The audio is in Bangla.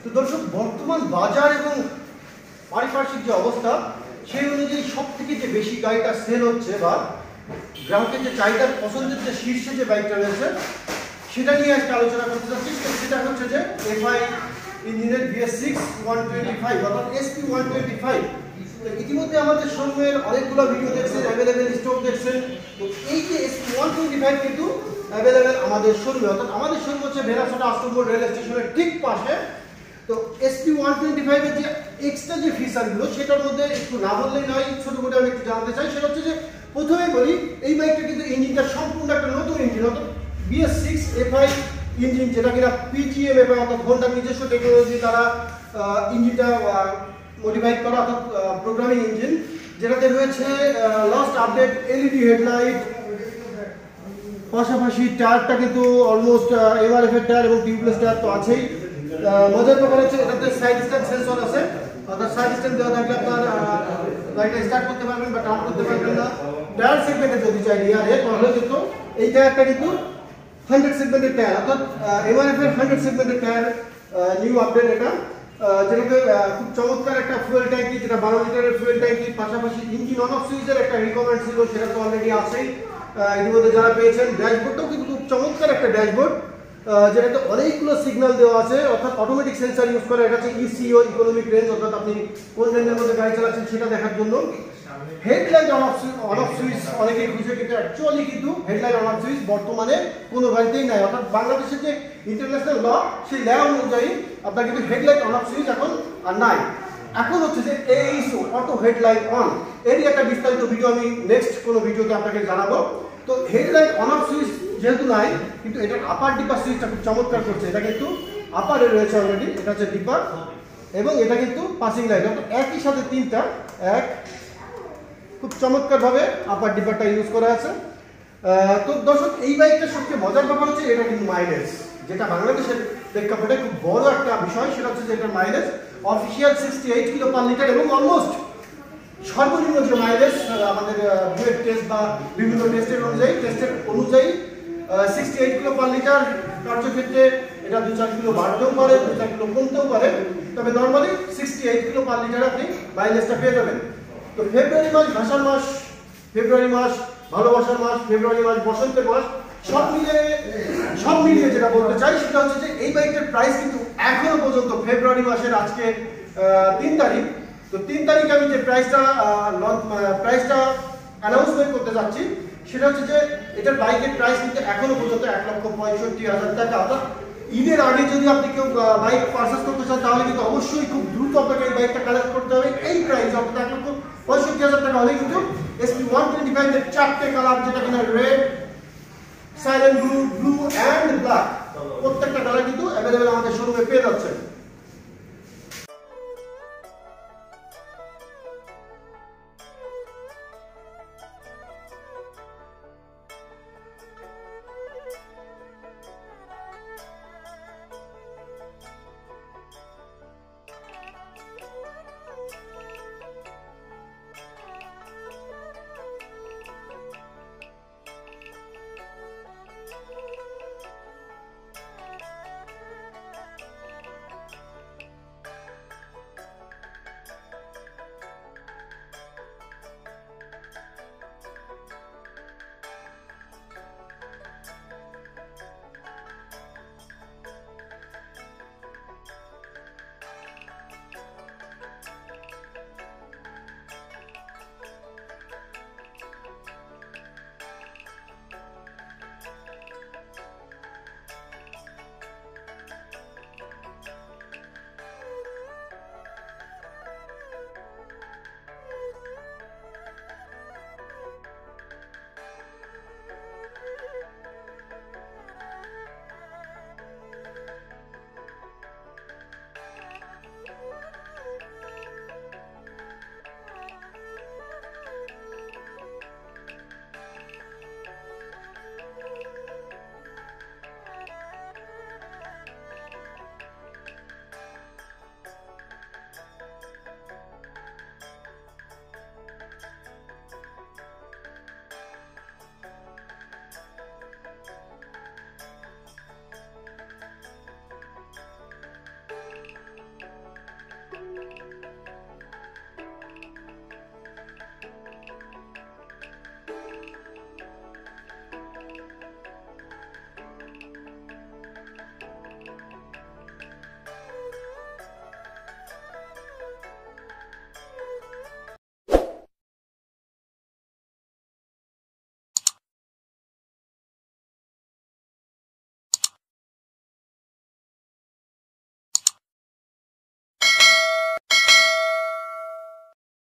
তো দর্শক, বর্তমান বাজার এবং পারিপার্শ্বিক যে অবস্থা সেই অনুযায়ী সব থেকে যে বেশি গাড়িটা সেল হচ্ছে বা গ্রাহকের যে চাহিদার পছন্দের যে শীর্ষে যে বাইকটা রয়েছে সেটা নিয়ে আজকে আলোচনা করতে চাচ্ছি। সেটা হচ্ছে যে এফআই ইঞ্জিনের BS6 125 অর্থাৎ SP 125। ইতিমধ্যে আমাদের শোরুমের অনেকগুলো ভিডিও দেখছেন, অ্যাভেলেবেল স্টক দেখছেন। তো এই যে SP 125 কিন্তু অ্যাভেলেবেল আমাদের শোরুমে, অর্থাৎ আমাদের শোরুম হচ্ছে ভেড়াছড়া আশ্রমপুর রেল স্টেশনের ঠিক পাশে। তো SP 125 এর যে এক্সট্রা যে ফিচারগুলো সেটার মধ্যে একটু না বললেই নয়, ছোট করে আমি একটু জানাতে চাই। সেটা হচ্ছে যে প্রথমে বলি, এই বাইকটা কিন্তু ইঞ্জিনটা সম্পূর্ণ একটা নতুন ইঞ্জিন, অর্থাৎ BS6 FI ইঞ্জিন, যেটা কিনা PGM FI অর্থাৎ হোন্ডার নিজস্ব টেকনোলজি দ্বারা ইঞ্জিনটা মডিফাই করা, অর্থাৎ প্রোগ্রামিং ইঞ্জিন, যেটাতে রয়েছে লাস্ট আপডেট LED হেডলাইট, পাশাপাশি টায়ারটা কিন্তু অলমোস্ট MRF এর টায়ার এবং টিউবলেস টায়ার তো আছেই। মজার ব্যাপার হচ্ছে এটাতে সাইড স্ট্যান্ড সেন্সর আছে, অর্থাৎ সাইড স্ট্যান্ড দেওয়া থাকলে আপনার গাড়িটা স্টার্ট করতে পারবেন বা টার্ন করতে পারবেন না। টায়ার সেগমেন্টে যদি চাই রিয়ারে, তাহলে কিন্তু এই টায়ারটা কিন্তু 100 সেগমেন্টের টায়ার, অর্থাৎ MRF এর 100 সেগমেন্টের টায়ার, নিউ আপডেট এটা, যেটাতে খুব চমৎকার একটা ফুয়েল ট্যাঙ্কি, যেটা 12 লিটারের ফুয়েল ট্যাঙ্কি, পাশাপাশি ইঞ্জিন অন অফ সুইচের একটা রিকমেন্ড ছিল, সেটা তো অলরেডি আছেই ইতিমধ্যে যারা পেয়েছেন। ড্যাশবোর্ডটাও কিন্তু খুব চমৎকার একটা ড্যাশবোর্ড, যেটাতে অনেকগুলো সিগন্যাল দেওয়া আছে, অর্থাৎ অটোমেটিক সেন্সর ইউজ করে। এটা হচ্ছে ECO ইকোনমিক রেঞ্জ, অর্থাৎ আপনি কোন রেঞ্জের মধ্যে গাড়ি চালাচ্ছেন সেটা দেখার জন্য। হেডলাইট অন অফ সুইচ অনেকেই খুঁজে, কিন্তু অ্যাকচুয়ালি কিন্তু হেডলাইট অন অফ সুইচ বর্তমানে কোনো গাড়িতেই নাই, অর্থাৎ বাংলাদেশের যে ইন্টারন্যাশনাল ল সেই ল অনুযায়ী আপনার কিন্তু হেডলাইট অন অফ সুইচ এখন আর নাই। এখন হচ্ছে যে AISO অটো হেডলাইট অন, এরই একটা বিস্তারিত ভিডিও আমি নেক্সট কোনো ভিডিওতে আপনাকে জানাবো। তো হেডলাইট অন অফ সুইচ যেহেতু নাই, কিন্তু এটার আপার ডিপার সুইচটা খুব চমৎকার করছে। এটা কিন্তু আপারে রয়েছে অলরেডি, এটা হচ্ছে ডিপার, এবং এটা কিন্তু পাসিং লাইট, অর্থাৎ একই সাথে তিনটা খুব চমৎকারভাবে আপার ডিপারটা ইউজ করা আছে। তো দর্শক, এই বাইকটার সবচেয়ে মজার ব্যাপার হচ্ছে এটা কিন্তু মাইলেজ, যেটা বাংলাদেশের প্রেক্ষাপটে খুব বড় একটা বিষয়। সেটা হচ্ছে যে এটার mileage official 68 kilo per litre, এবং অলমোস্ট সর্বনিম্ন যে মাইলেজ আমাদের বুয়েট টেস্ট বা বিভিন্ন টেস্টের অনুযায়ী 68 কিলো পার লিটার। কার্যক্ষেত্রে এটা 2-4 কিলো বাড়তেও পারে, 2-4 কিলো কমতেও পারে, তবে নর্মালি 68 কিলো পার লিটার আপনি মাইলেজটা পেয়ে যাবেন। তো ফেব্রুয়ারি মাস ভাষার মাস, ফেব্রুয়ারি মাস ভালোবাসার মাস, ফেব্রুয়ারি মাস বসন্তের মাস, সব মিলিয়ে যেটা বলতে চাই সেটা হচ্ছে যে এই বাইকটার প্রাইস কিন্তু এখনো পর্যন্ত ফেব্রুয়ারি মাসের আজকে 3 তারিখ, তো 3 তারিখে আমি যে প্রাইসটা অ্যানাউন্সমেন্ট করতে যাচ্ছি সেটা হচ্ছে যে এটার বাইকের প্রাইস কিন্তু এখনো পর্যন্ত 1,65,000 টাকা। অর্থাৎ ঈদের আগে যদি আপনি কেউ বাইক পারচেস করতে চান, তাহলে কিন্তু অবশ্যই খুব দ্রুত আপনাকে এই বাইকটা কালেক্ট করতে হবে। এই প্রাইস অর্থাৎ 1,65,000 টাকা হলে কিন্তু SP 125 এর 4টে কালার, যেটা কিনা red, silent blue, blue and black, প্রত্যেকটা কালার